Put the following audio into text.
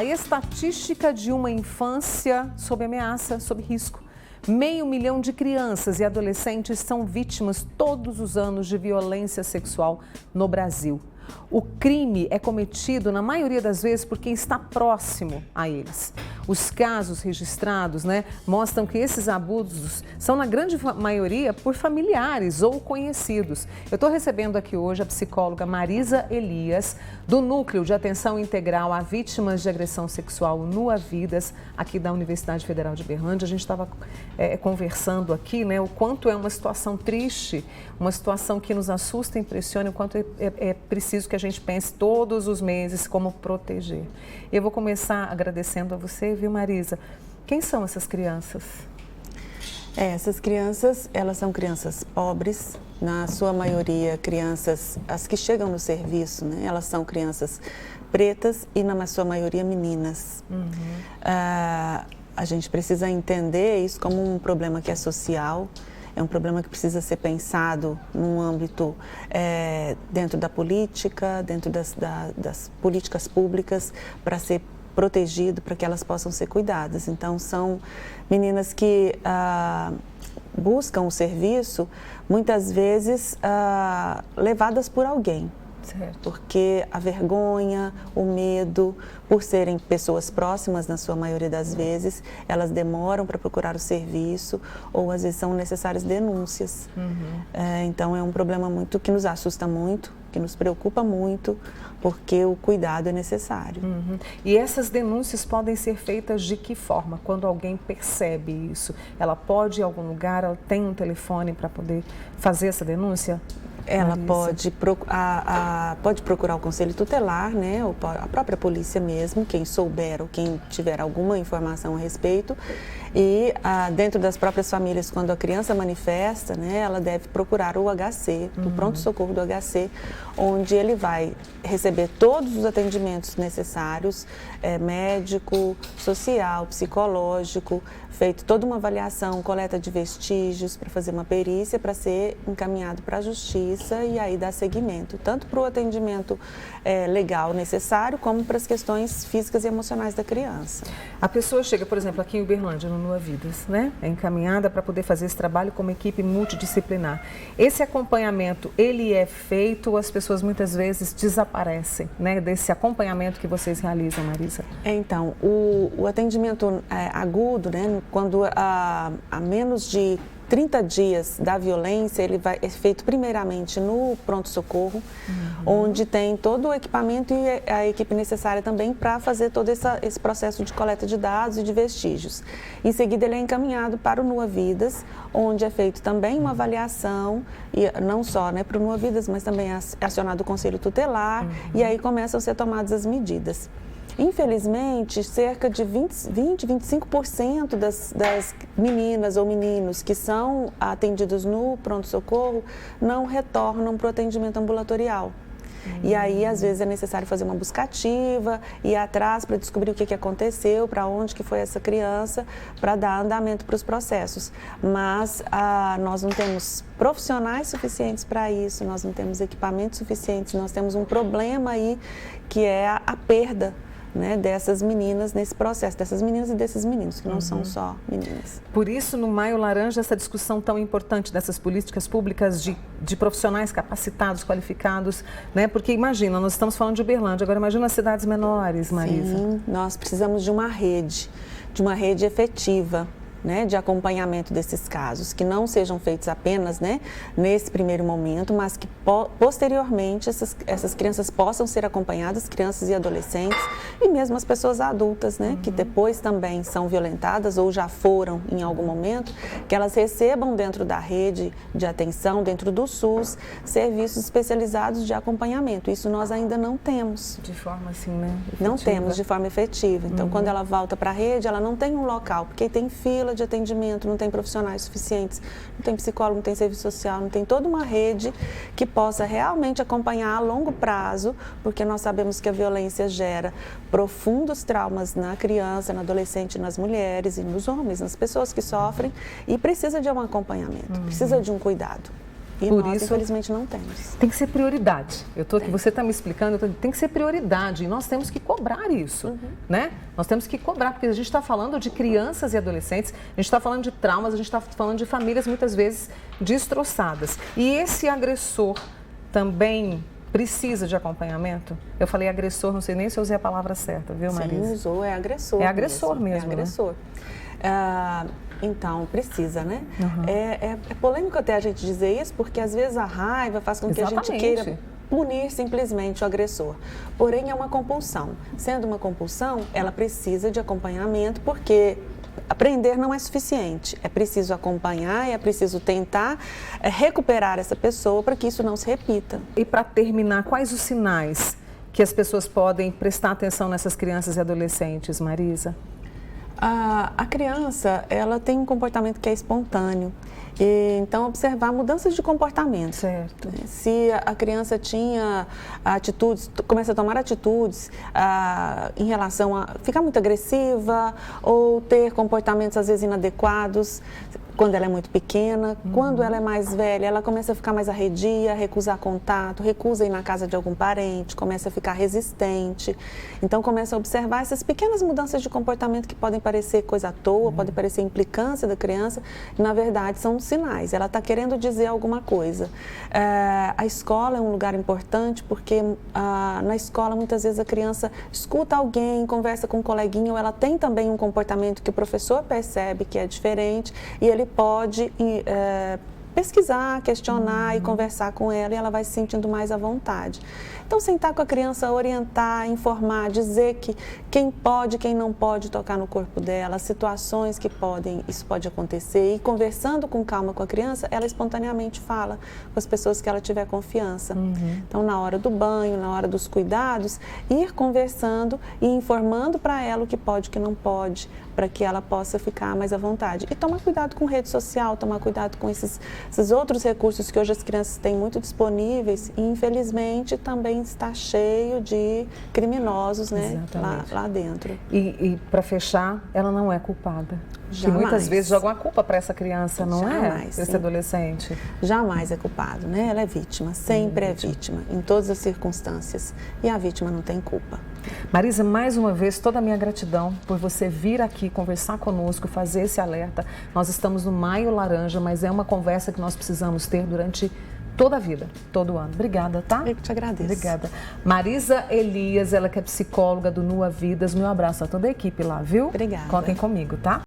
estatística de uma infância sob ameaça, sob risco. 500 mil de crianças e adolescentes são vítimas todos os anos de violência sexual no Brasil. O crime é cometido, na maioria das vezes, por quem está próximo a eles. Os casos registrados, mostram que esses abusos são, na grande maioria, por familiares ou conhecidos. Eu estou recebendo aqui hoje a psicóloga Marisa Elias, do Núcleo de Atenção Integral a Vítimas de Agressão Sexual no Vidas, aqui da Universidade Federal de Berlândia. A gente estava conversando aqui, o quanto é uma situação triste, uma situação que nos assusta e impressiona, o quanto é preciso que a gente pense todos os meses como proteger. Eu vou começar agradecendo a você, viu, Marisa? Quem são essas crianças? Essas crianças, elas são crianças pobres, na sua maioria crianças, as que chegam no serviço, elas são crianças pretas e na sua maioria meninas. A gente precisa entender isso como um problema que é social. É um problema que precisa ser pensado num âmbito dentro da política, dentro das políticas públicas, para ser protegido, para que elas possam ser cuidadas. Então, são meninas que buscam o serviço, muitas vezes levadas por alguém. Certo. Porque a vergonha, o medo, por serem pessoas próximas, na sua maioria das vezes, elas demoram para procurar o serviço ou às vezes são necessárias denúncias. Então é um problema que nos assusta muito, que nos preocupa muito, porque o cuidado é necessário. E essas denúncias podem ser feitas de que forma? Quando alguém percebe isso, ela pode ir a algum lugar, ela tem um telefone para poder fazer essa denúncia? Ela pode procurar o conselho tutelar, ou a própria polícia mesmo, quem souber ou quem tiver alguma informação a respeito. E dentro das próprias famílias, quando a criança manifesta, ela deve procurar o HC, o pronto-socorro do HC, onde ele vai receber todos os atendimentos necessários, médico, social, psicológico, feito toda uma avaliação, coleta de vestígios para fazer uma perícia, para ser encaminhado para a justiça e aí dar seguimento, tanto para o atendimento legal necessário, como para as questões físicas e emocionais da criança. A pessoa chega, por exemplo, aqui em Uberlândia, no Nua Vidas, é encaminhada para poder fazer esse trabalho como equipe multidisciplinar. Esse acompanhamento, ele é feito, as pessoas muitas vezes desaparecem, desse acompanhamento que vocês realizam, Marisa? Então, o atendimento agudo, quando há menos de 30 dias da violência, ele é feito primeiramente no pronto-socorro, onde tem todo o equipamento e a equipe necessária também para fazer todo esse processo de coleta de dados e de vestígios. Em seguida, ele é encaminhado para o Nua Vidas, onde é feito também uma avaliação, e não só para o Nua Vidas, mas também é acionado o conselho tutelar, e aí começam a ser tomadas as medidas. Infelizmente, cerca de 25% das meninas ou meninos que são atendidos no pronto-socorro não retornam para o atendimento ambulatorial. E aí, às vezes, é necessário fazer uma busca ativa, ir atrás para descobrir o que aconteceu, para onde que foi essa criança, para dar andamento para os processos. Mas nós não temos profissionais suficientes para isso, nós não temos equipamentos suficientes, nós temos um problema aí que é a perda dessas meninas nesse processo, dessas meninas e desses meninos, que não são só meninas. Por isso, no Maio Laranja, essa discussão tão importante dessas políticas públicas de profissionais capacitados, qualificados, porque imagina, nós estamos falando de Uberlândia, agora imagina as cidades menores, Marisa. Sim, nós precisamos de uma rede efetiva, de acompanhamento desses casos, que não sejam feitos apenas nesse primeiro momento, mas que posteriormente essas crianças possam ser acompanhadas, crianças e adolescentes, e mesmo as pessoas adultas, que depois também são violentadas ou já foram em algum momento, que elas recebam dentro da rede de atenção, dentro do SUS, serviços especializados de acompanhamento. Isso nós ainda não temos. De forma assim, Não temos de forma efetiva. Então, quando ela volta para a rede, ela não tem um local, porque tem fila de atendimento, não tem profissionais suficientes, não tem psicólogo, não tem serviço social, não tem toda uma rede que possa realmente acompanhar a longo prazo, porque nós sabemos que a violência gera profundos traumas na criança, no adolescente, nas mulheres e nos homens, nas pessoas que sofrem, e precisa de um acompanhamento, precisa de um cuidado. E Por nós, isso, infelizmente, não temos. tem que ser prioridade. Eu tô aqui, você está me explicando, tem que ser prioridade e nós temos que cobrar isso, né? Nós temos que cobrar, porque a gente está falando de crianças e adolescentes, a gente está falando de traumas, a gente está falando de famílias muitas vezes destroçadas. E esse agressor também precisa de acompanhamento? Eu falei agressor, não sei nem se eu usei a palavra certa, viu, Marisa? Sim, usou, é agressor. É agressor mesmo, É agressor. Né? Então, precisa, né? É polêmico até a gente dizer isso, porque às vezes a raiva faz com que a gente queira punir simplesmente o agressor. Porém, é uma compulsão. Sendo uma compulsão, ela precisa de acompanhamento, porque aprender não é suficiente. É preciso acompanhar, é preciso tentar recuperar essa pessoa para que isso não se repita. E para terminar, quais os sinais que as pessoas podem prestar atenção nessas crianças e adolescentes, Marisa? A criança, ela tem um comportamento que é espontâneo. Então, observar mudanças de comportamento. Certo. Se a criança tinha atitudes, começa a tomar atitudes em relação a ficar muito agressiva ou ter comportamentos, às vezes, inadequados, quando ela é muito pequena. Quando ela é mais velha, ela começa a ficar mais arredia, recusar contato, recusa ir na casa de algum parente, começa a ficar resistente. Então, começa a observar essas pequenas mudanças de comportamento que podem parecer coisa à toa, podem parecer implicância da criança, e, na verdade, são sinais. Ela está querendo dizer alguma coisa. A escola é um lugar importante porque na escola, muitas vezes, a criança escuta alguém, conversa com um coleguinha, ou ela tem também um comportamento que o professor percebe que é diferente, e ele pode pesquisar, questionar e conversar com ela, e ela vai se sentindo mais à vontade. Então, sentar com a criança, orientar, informar, dizer que quem pode, quem não pode tocar no corpo dela, situações que isso pode acontecer, e conversando com calma com a criança, ela espontaneamente fala com as pessoas que ela tiver confiança. Então, na hora do banho, na hora dos cuidados, ir conversando e informando para ela o que pode e o que não pode, para que ela possa ficar mais à vontade. E tomar cuidado com rede social, tomar cuidado com esses outros recursos que hoje as crianças têm muito disponíveis, e infelizmente também está cheio de criminosos, né, lá dentro. E para fechar, ela não é culpada. Jamais. Que muitas vezes jogam a culpa para essa criança, não Jamais, é? Esse adolescente. Jamais é culpado, né? Ela é vítima, sempre é vítima, em todas as circunstâncias. E a vítima não tem culpa. Marisa, mais uma vez, toda a minha gratidão por você vir aqui conversar conosco, fazer esse alerta. Nós estamos no Maio Laranja, mas é uma conversa que nós precisamos ter durante toda a vida, todo ano. Obrigada, tá? Eu que te agradeço. Obrigada. Marisa Elias, ela que é psicóloga do Nua Vidas. Meu abraço a toda a equipe lá, viu? Obrigada. Contem comigo, tá?